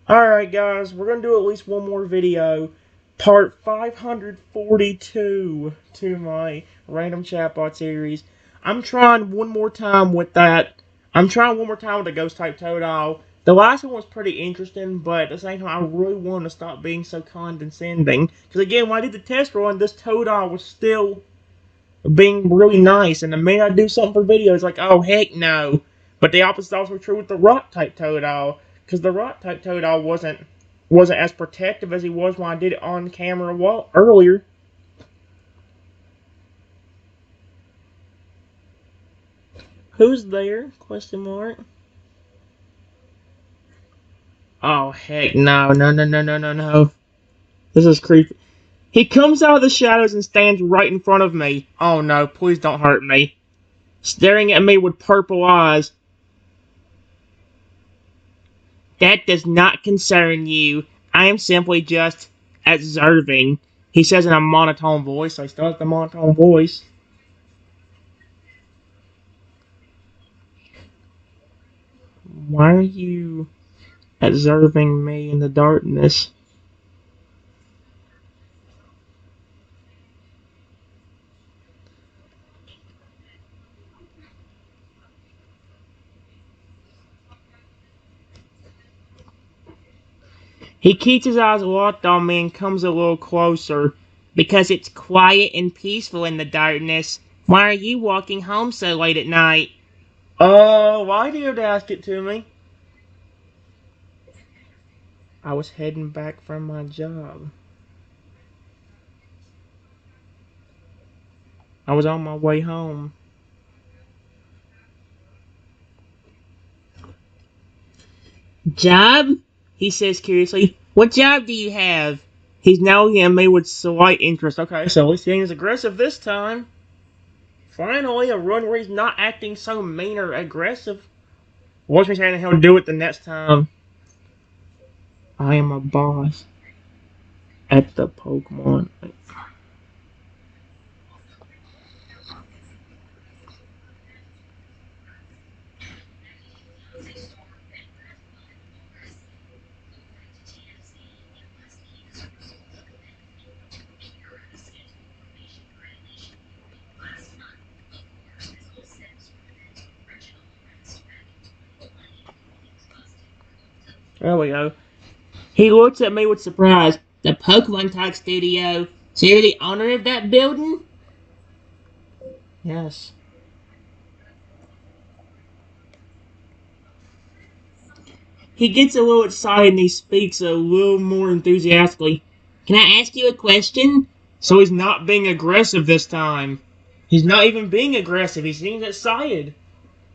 Alright guys, we're going to do at least one more video. Part 542 to my random chatbot series. I'm trying one more time with that. I'm trying one more time with the Ghost Type Totodile. The last one was pretty interesting, but at the same time, I really want to stop being so condescending. Because again, when I did the test run, this Totodile was still being really nice. And the minute I do something for video, it's like, oh heck no. But the opposite is also true with the Rock Type Totodile. Because the Rock Type Totodile wasn't as protective as he was when I did it on camera earlier. Who's there? Question mark. Oh heck no, no, no, no, no, no, no. This is creepy. He comes out of the shadows and stands right in front of me. Oh no, please don't hurt me. Staring at me with purple eyes. That does not concern you. I am simply just observing. He says in a monotone voice, so he still has the monotone voice. Why are you observing me in the darkness? He keeps his eyes locked on me and comes a little closer. Because it's quiet and peaceful in the darkness. Why are you walking home so late at night? Why do you have to ask it to me? I was heading back from my job. I was on my way home. Job? He says curiously. What job do you have? He's now looking at me with slight interest. Okay, so at least he ain't as aggressive this time. Finally, a run where he's not acting so mean or aggressive. Watch me saying he'll do it the next time. I am a boss at the Pokemon. There we go. He looks at me with surprise. The Pokemon Talk Studio. So you're the owner of that building? Yes. He gets a little excited and he speaks a little more enthusiastically. Can I ask you a question? So he's not being aggressive this time. He's not even being aggressive. He seems excited.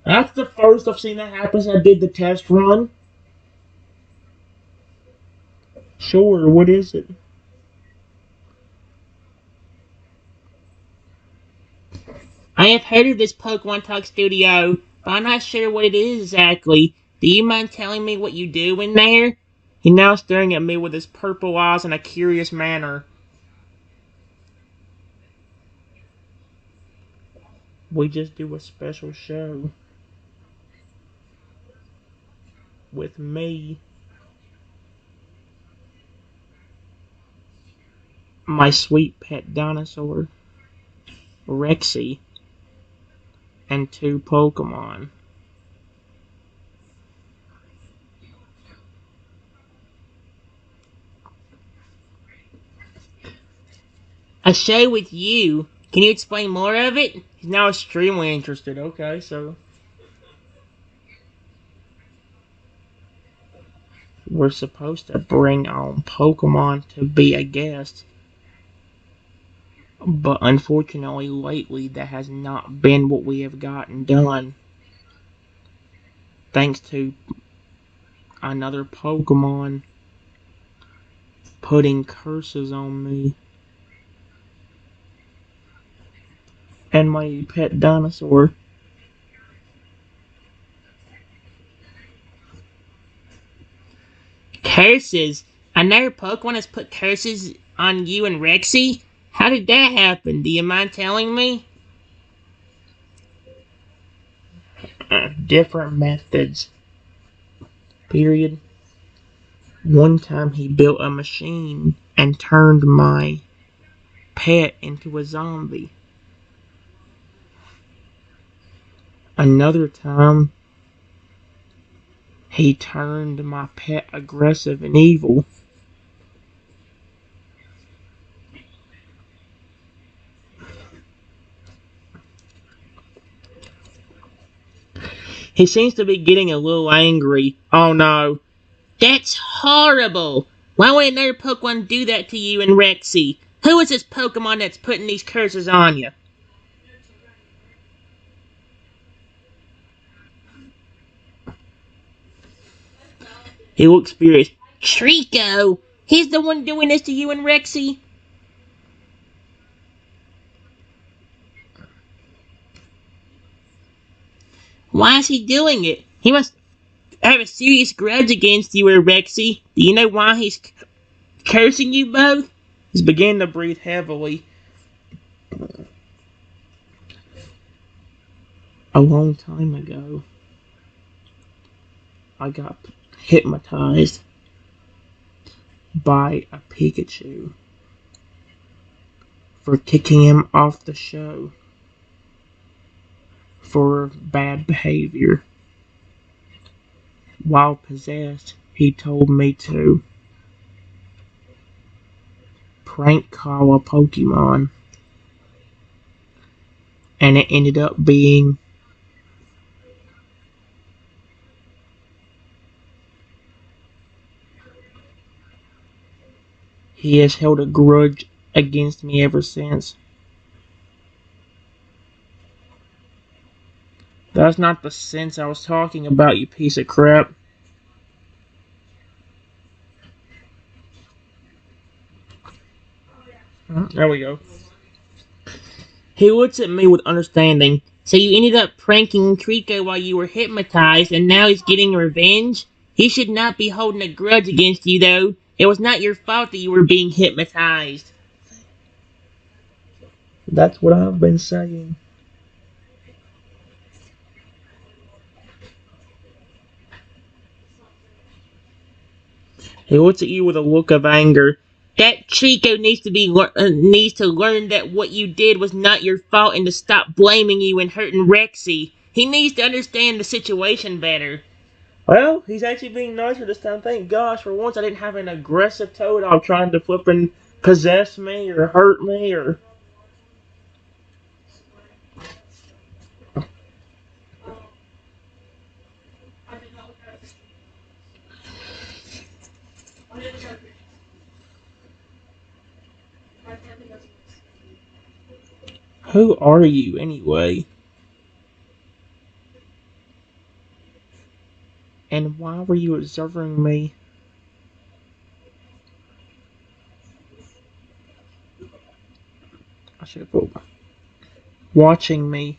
That's the first I've seen that happen since I did the test run. Sure, what is it? I have heard of this Pokemon Talk Studio, but I'm not sure what it is exactly. Do you mind telling me what you do in there? He's now staring at me with his purple eyes in a curious manner. We just do a special show. With me. My sweet pet dinosaur. Rexy. And 2 Pokemon. A show with you. Can you explain more of it? He's now extremely interested. Okay, so we're supposed to bring on Pokemon to be a guest. But unfortunately, lately, that has not been what we have gotten done. Thanks to another Pokemon putting curses on me. And my pet dinosaur. Curses? Another Pokemon has put curses on you and Rexy? How did that happen? Do you mind telling me? Different methods. Period. One time he built a machine and turned my pet into a zombie. Another time, he turned my pet aggressive and evil. He seems to be getting a little angry. Oh no. That's horrible! Why would another Pokemon do that to you and Rexy? Who is this Pokemon that's putting these curses on you? He looks furious. Trico! He's the one doing this to you and Rexy? Why is he doing it? He must have a serious grudge against you or Rexy. Do you know why he's cursing you both? He's beginning to breathe heavily. A long time ago, I got hypnotized by a Pikachu for kicking him off the show for bad behavior. While possessed, he told me to prank call a Pokemon, and it ended up being he has held a grudge against me ever since. That's not the sense I was talking about, you piece of crap. There we go. He looks at me with understanding. So you ended up pranking Trico while you were hypnotized, and now he's getting revenge? He should not be holding a grudge against you, though. It was not your fault that you were being hypnotized. That's what I've been saying. He looks at you with a look of anger. That Trico needs to learn that what you did was not your fault and to stop blaming you and hurting Rexy. He needs to understand the situation better. Well, he's actually being nicer this time. Thank gosh, for once I didn't have an aggressive Totodile trying to flippin' possess me or hurt me or... Who are you, anyway? And why were you observing me? I should have put... Watching me.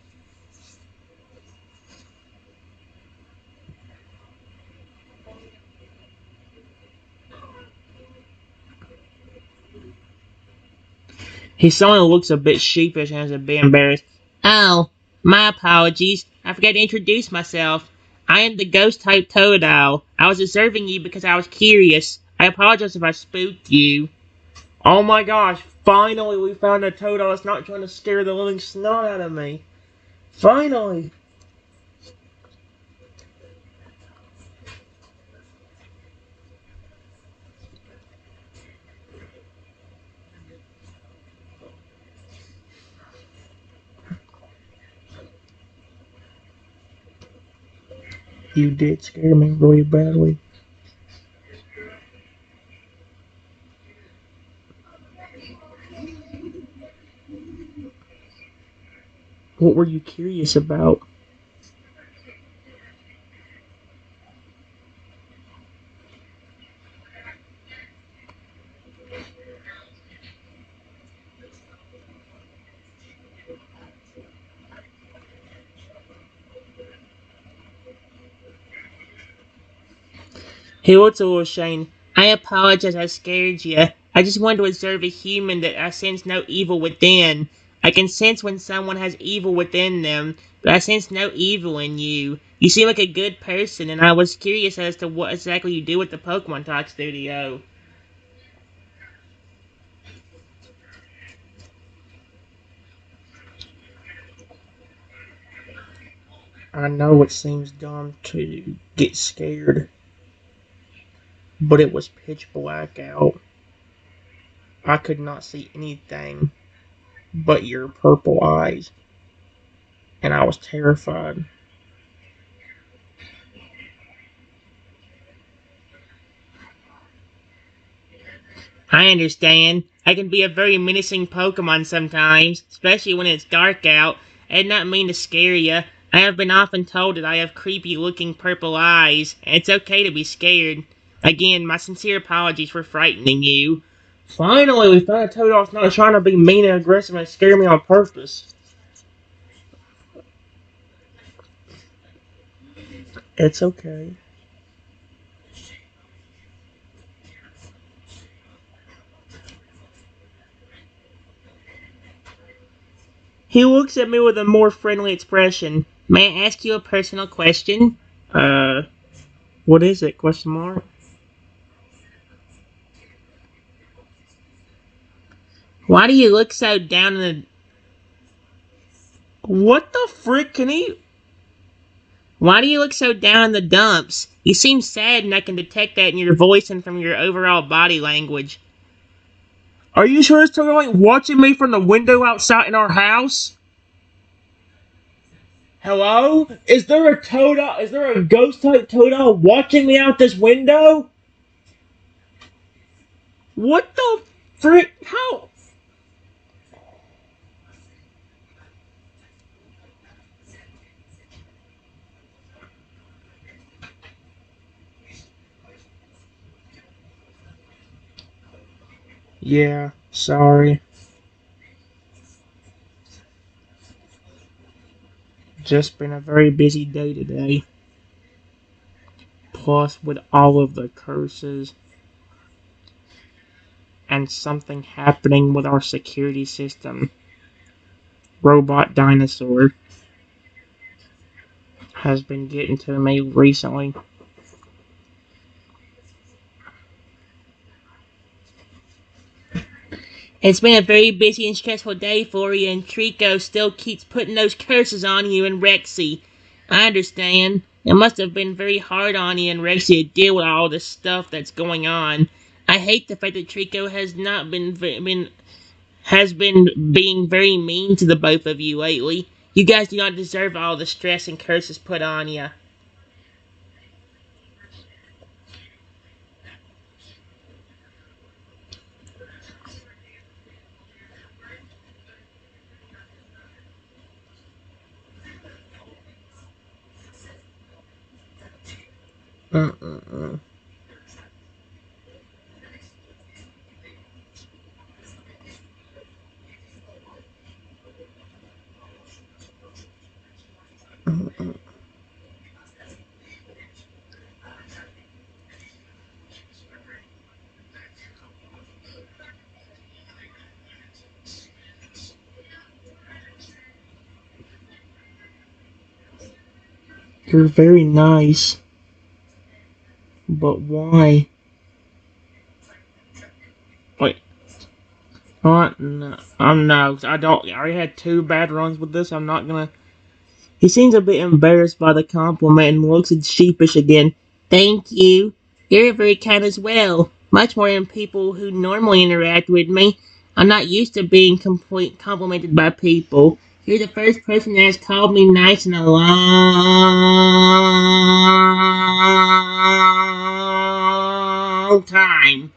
He suddenly looks a bit sheepish and is a bit embarrassed. Oh, my apologies. I forgot to introduce myself. I am the ghost type Totodile. I was observing you because I was curious. I apologize if I spooked you. Oh my gosh, finally we found a Totodile that's not trying to scare the living snot out of me. Finally! You did scare me really badly. What were you curious about? He looks a little ashamed. I apologize I scared you. I just wanted to observe a human that I sense no evil within. I can sense when someone has evil within them, but I sense no evil in you. You seem like a good person, and I was curious as to what exactly you do with the Pokemon Talk Studio. I know it seems dumb to get scared, but it was pitch black out. I could not see anything but your purple eyes, and I was terrified. I understand. I can be a very menacing Pokemon sometimes, especially when it's dark out. I did not mean to scare you. I have been often told that I have creepy looking purple eyes, and it's okay to be scared. Again, my sincere apologies for frightening you. Finally, we found a Totodile not trying to be mean and aggressive and scare me on purpose. It's okay. He looks at me with a more friendly expression. May I ask you a personal question? Uh, what is it? Question mark? Why do you look so down in the... What the frick can he... Why do you look so down in the dumps? You seem sad and I can detect that in your voice and from your overall body language. Are you sure it's totally watching me from the window outside in our house? Hello? Is there a Totodile? Is there a ghost type Totodile watching me out this window? What the frick? How? Yeah, sorry. Just been a very busy day today. Plus, with all of the curses and something happening with our security system. Robot Dinosaur has been getting to me recently. It's been a very busy and stressful day for you, and Trico still keeps putting those curses on you and Rexy. I understand. It must have been very hard on you and Rexy to deal with all this stuff that's going on. I hate the fact that Trico has not been being very mean to the both of you lately. You guys do not deserve all the stress and curses put on you. Mm-mm-mm. Mm-mm. You're very nice, but why? Wait, what? No, I'm no. I don't. I already had two bad runs with this. I'm not gonna. He seems a bit embarrassed by the compliment and looks sheepish again. Thank you. You're very kind as well. Much more than people who normally interact with me. I'm not used to being complimented by people. You're the first person that has called me nice in a long time.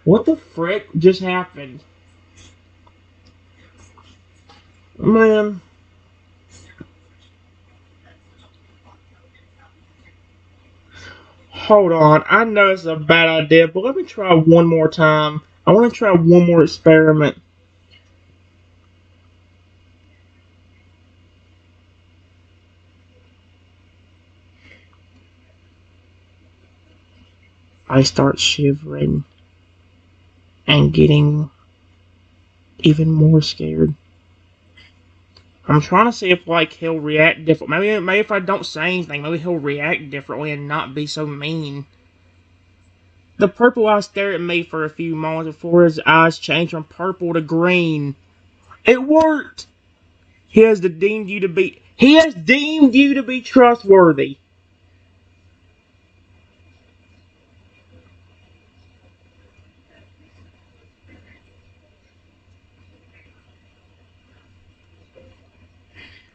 What the frick just happened? Man, hold on. I know it's a bad idea, but let me try one more time. I want to try one more experiment. I start shivering and getting even more scared. I'm trying to see if like he'll react different. Maybe if I don't say anything, maybe he'll react differently and not be so mean. The purple eye stared at me for a few moments before his eyes changed from purple to green. It worked! He has deemed you to be trustworthy.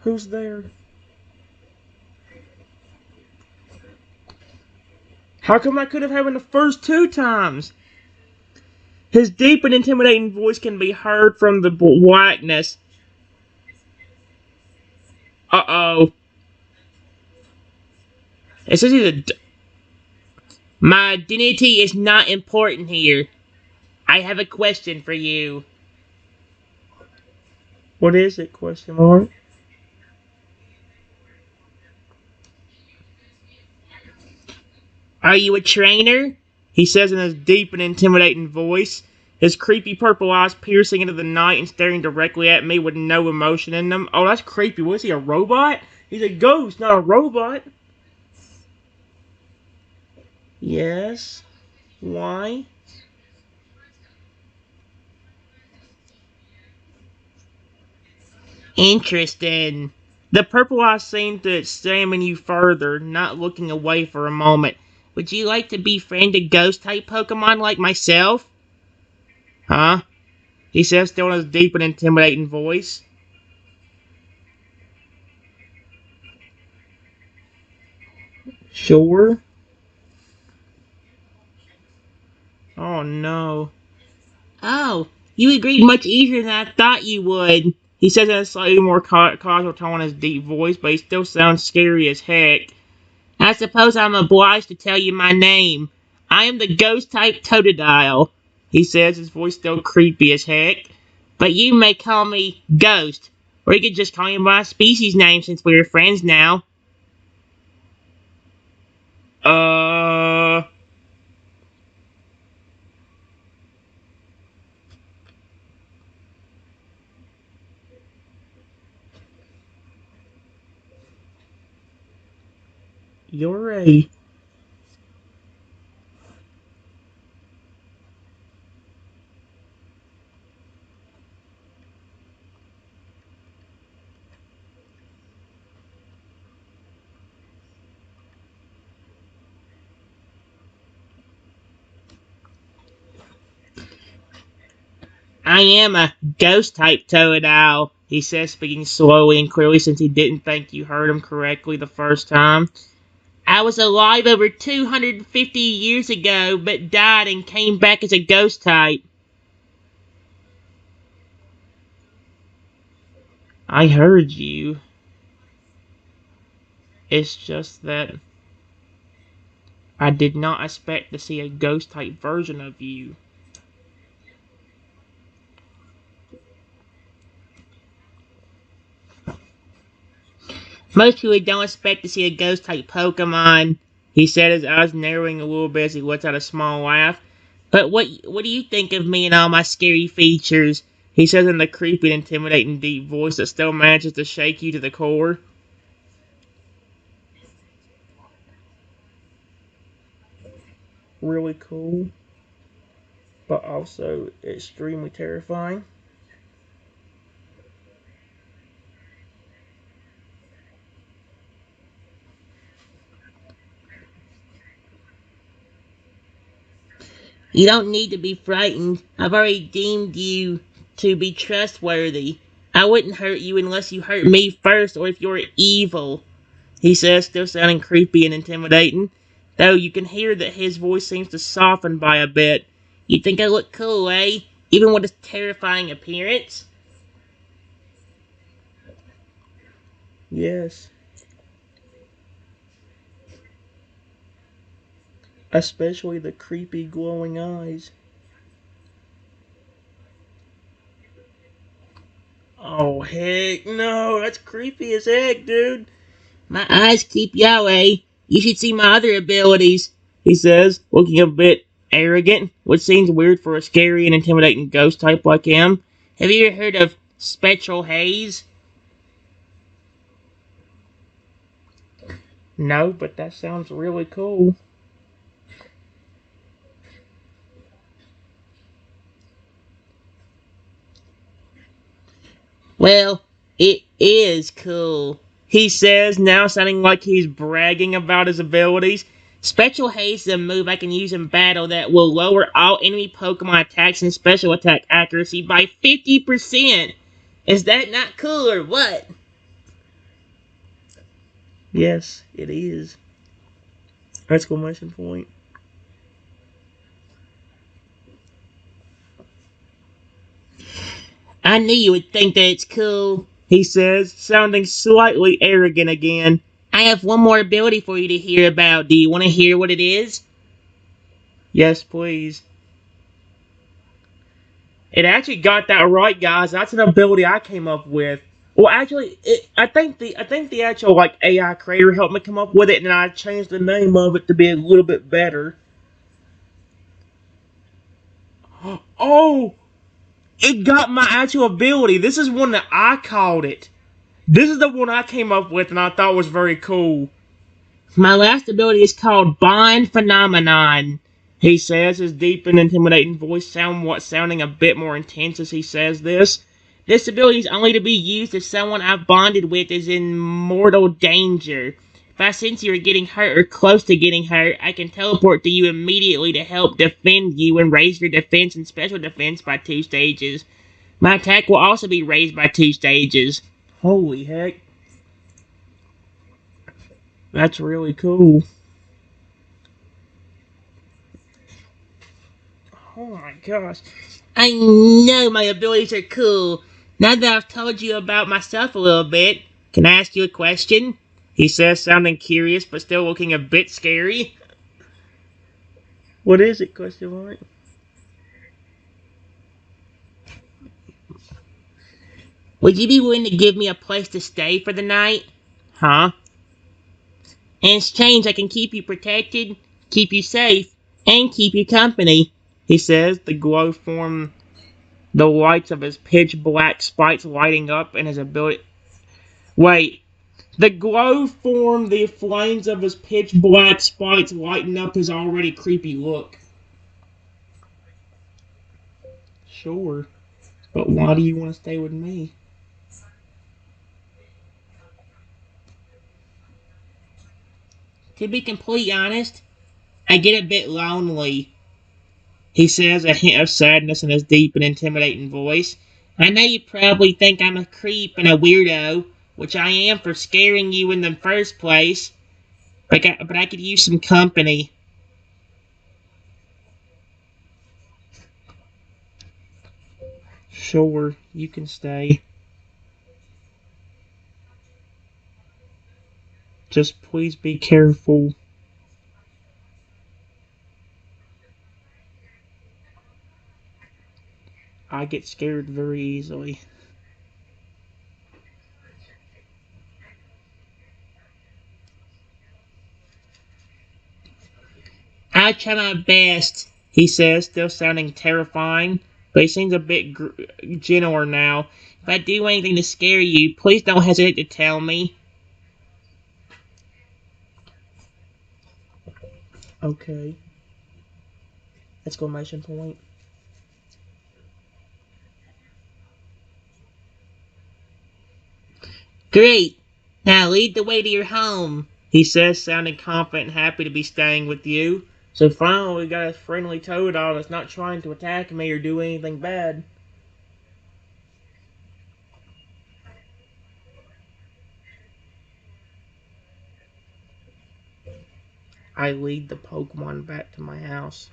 Who's there? How come I could have happened the first two times? His deep and intimidating voice can be heard from the blackness. Uh-oh. It says My identity is not important here. I have a question for you. What is it? Question mark. Are you a trainer? He says in his deep and intimidating voice, his creepy purple eyes piercing into the night and staring directly at me with no emotion in them. Oh, that's creepy. What is he, a robot? He's a ghost, not a robot. Yes. Why? Interesting. The purple eyes seem to examine you further, not looking away for a moment. Would you like to befriend a ghost-type Pokemon like myself? Huh? He says, still in his deep and intimidating voice. Sure. Oh no. Oh, you agreed much easier than I thought you would. He says in a slightly more casual tone in his deep voice, but he still sounds scary as heck. I suppose I'm obliged to tell you my name. I am the ghost-type Totodile, he says, his voice still creepy as heck. But you may call me Ghost, or you could just call me by my species name since we're friends now. Uh... You're a... I am a ghost-type Totodile, he says, speaking slowly and clearly since he didn't think you heard him correctly the first time. I was alive over 250 years ago, but died and came back as a ghost type. I heard you. It's just that I did not expect to see a ghost type version of you. Most people don't expect to see a ghost type Pokemon, he said, his eyes narrowing a little bit as he lets out a small laugh. But what do you think of me and all my scary features? He says in the creepy and intimidating deep voice that still manages to shake you to the core. Really cool, but also extremely terrifying. You don't need to be frightened. I've already deemed you to be trustworthy. I wouldn't hurt you unless you hurt me first or if you're evil, he says, still sounding creepy and intimidating, though you can hear that his voice seems to soften by a bit. You think I look cool, eh? Even with his terrifying appearance? Yes. Especially the creepy glowing eyes. Oh, heck no. That's creepy as heck, dude. My eyes keep Yahweh. You should see my other abilities, he says, looking a bit arrogant, which seems weird for a scary and intimidating ghost type like him. Have you ever heard of Spectral Haze? No, but that sounds really cool. Well, it is cool, he says, now sounding like he's bragging about his abilities. Special haste is a move I can use in battle that will lower all enemy Pokemon attacks and special attack accuracy by 50%. Is that not cool or what? Yes, it is. Exclamation point. I knew you would think that it's cool, he says, sounding slightly arrogant again. I have one more ability for you to hear about. Do you want to hear what it is? Yes, please. It actually got that right, guys. That's an ability I came up with. Well, actually, I think the actual like AI creator helped me come up with it, and I changed the name of it to be a little bit better. Oh, it got my actual ability. This is one that I called it. This is the one I came up with, and I thought was very cool. My last ability is called Bond Phenomenon, he says, his deep and intimidating voice sounding a bit more intense as he says this. This ability is only to be used if someone I've bonded with is in mortal danger. If I sense you are getting hurt or close to getting hurt, I can teleport to you immediately to help defend you and raise your defense and special defense by 2 stages. My attack will also be raised by 2 stages. Holy heck. That's really cool. Oh my gosh. I know my abilities are cool. Now that I've told you about myself a little bit, can I ask you a question? He says, sounding curious but still looking a bit scary. What is it, question mark? Would you be willing to give me a place to stay for the night? Huh? In exchange, I can keep you protected, keep you safe, and keep you company. He says, the glow from the lights of his pitch black spikes lighting up and his ability. Wait, the glow formed the flames of his pitch black spikes lighting up his already creepy look. Sure, but why do you want to stay with me? To be completely honest, I get a bit lonely, he says, a hint of sadness in his deep and intimidating voice. I know you probably think I'm a creep and a weirdo, which I am for scaring you in the first place, but I could use some company. Sure, you can stay. Just please be careful. I get scared very easily. I try my best, he says, still sounding terrifying, but he seems a bit gentler now. If I do anything to scare you, please don't hesitate to tell me. Okay. Exclamation point. Great! Now lead the way to your home, he says, sounding confident and happy to be staying with you. So finally we got a friendly Totodile that's not trying to attack me or do anything bad. I lead the Pokemon back to my house.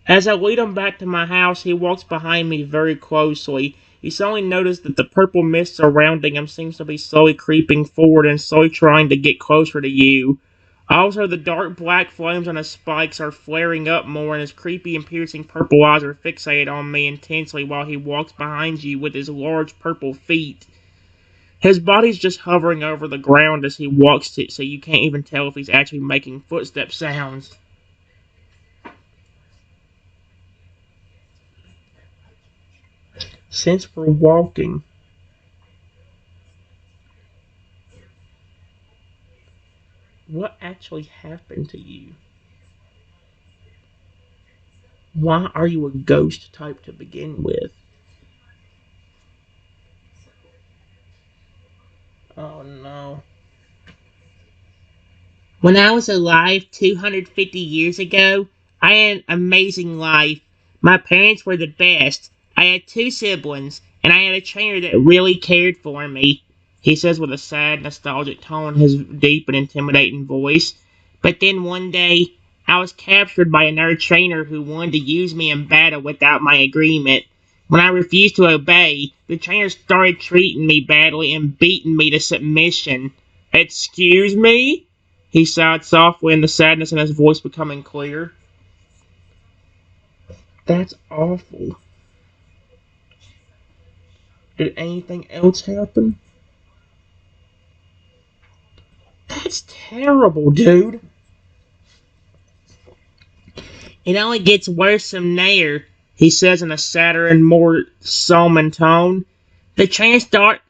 As I lead him back to my house, he walks behind me very closely. He suddenly noticed that the purple mist surrounding him seems to be slowly creeping forward and slowly trying to get closer to you. Also, the dark black flames on his spikes are flaring up more, and his creepy and piercing purple eyes are fixated on me intensely while he walks behind you with his large purple feet. His body's just hovering over the ground as he walks, so you can't even tell if he's actually making footstep sounds. Since we're walking, what actually happened to you? Why are you a ghost type to begin with? Oh no. When I was alive 250 years ago, I had an amazing life. My parents were the best. I had two siblings, and I had a trainer that really cared for me, he says with a sad, nostalgic tone in his deep and intimidating voice. But then one day, I was captured by another trainer who wanted to use me in battle without my agreement. When I refused to obey, the trainer started treating me badly and beating me to submission. Excuse me? He sighed softly, and the sadness in his voice becoming clear. That's awful. Did anything else happen? That's terrible, dude. It only gets worse from there, he says in a sadder and more solemn tone. The trainer start.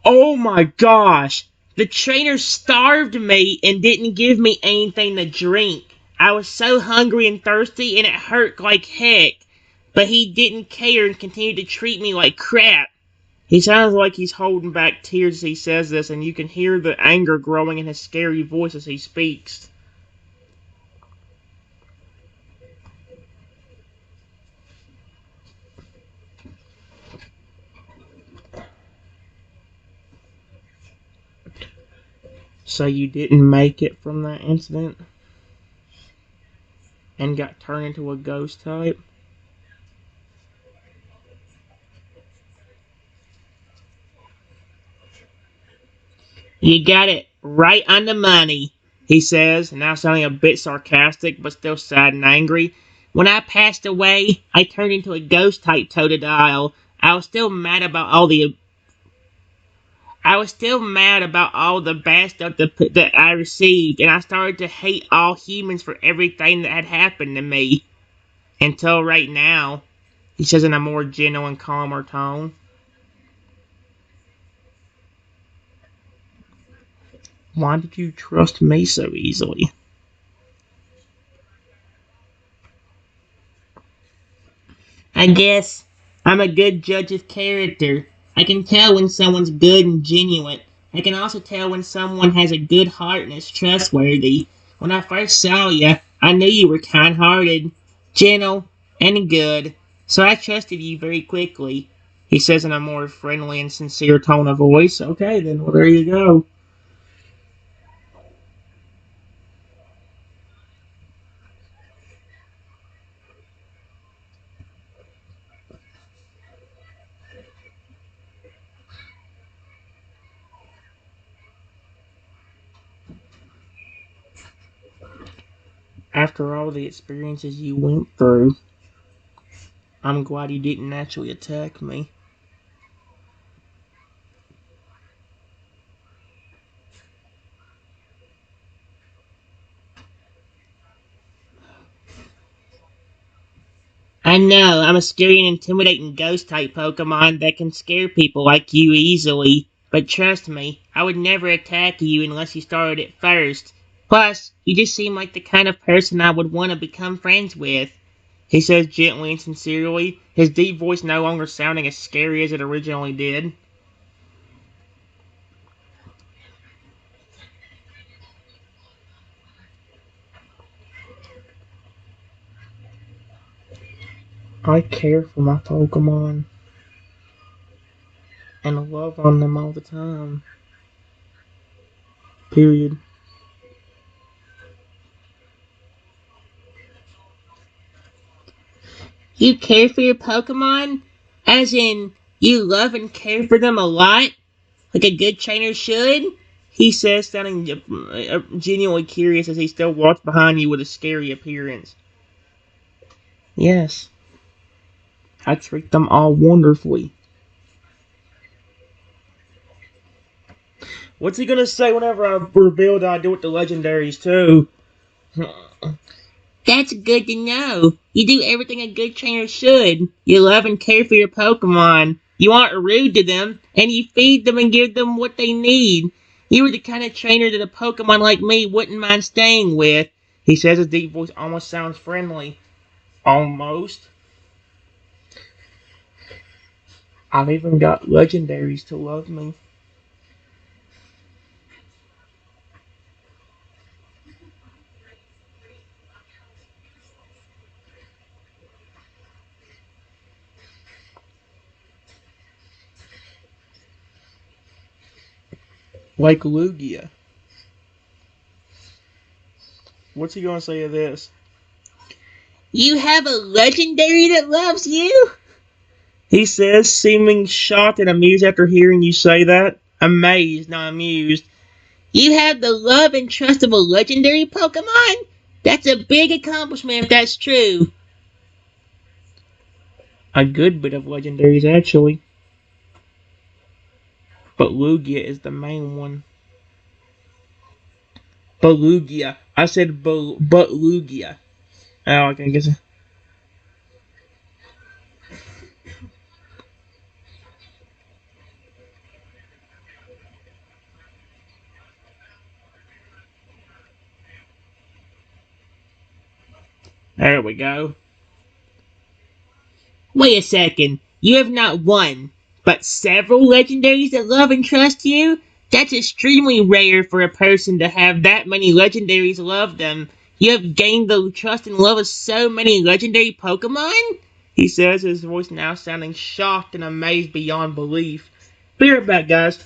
Oh my gosh! The trainer starved me and didn't give me anything to drink. I was so hungry and thirsty, and it hurt like heck. But he didn't care and continued to treat me like crap. He sounds like he's holding back tears as he says this, and you can hear the anger growing in his scary voice as he speaks. So you didn't make it from that incident and got turned into a ghost type? You got it right on the money, he says, now sounding a bit sarcastic but still sad and angry. When I passed away, I turned into a ghost type Totodile. I was still mad about all the I was still mad about all the bad stuff that I received, and I started to hate all humans for everything that had happened to me. Until right now, he says in a more gentle and calmer tone. Why did you trust me so easily? I guess I'm a good judge of character. I can tell when someone's good and genuine. I can also tell when someone has a good heart and is trustworthy. When I first saw you, I knew you were kind-hearted, gentle, and good, so I trusted you very quickly. He says in a more friendly and sincere tone of voice. Okay, then, well, there you go. After all the experiences you went through, I'm glad you didn't actually attack me. I know, I'm a scary and intimidating ghost type Pokemon that can scare people like you easily. But trust me, I would never attack you unless you started it first. Plus, you just seem like the kind of person I would want to become friends with. He says gently and sincerely, his deep voice no longer sounding as scary as it originally did. I care for my Pokemon and love on them all the time. Period. You care for your Pokemon? As in, you love and care for them a lot? Like a good trainer should? He says, sounding genuinely curious as he still walks behind you with a scary appearance. Yes, I treat them all wonderfully. What's he gonna say whenever I reveal that I do with the legendaries too? That's good to know. You do everything a good trainer should. You love and care for your Pokemon. You aren't rude to them, and you feed them and give them what they need. You are the kind of trainer that a Pokemon like me wouldn't mind staying with. He says his deep voice almost sounds friendly. Almost. I've even got legendaries to love me. Like Lugia. What's he gonna say of this? You have a legendary that loves you? He says, seeming shocked and amused after hearing you say that. Amazed, not amused. You have the love and trust of a legendary Pokemon? That's a big accomplishment if that's true. A good bit of legendaries, actually. But Lugia is the main one. But Lugia. I said but Lugia. Oh, I can guess. There we go. Wait a second. You have not one, but several legendaries that love and trust you? That's extremely rare for a person to have that many legendaries love them. You have gained the trust and love of so many legendary Pokemon? He says, his voice now sounding shocked and amazed beyond belief. Be right back, guys.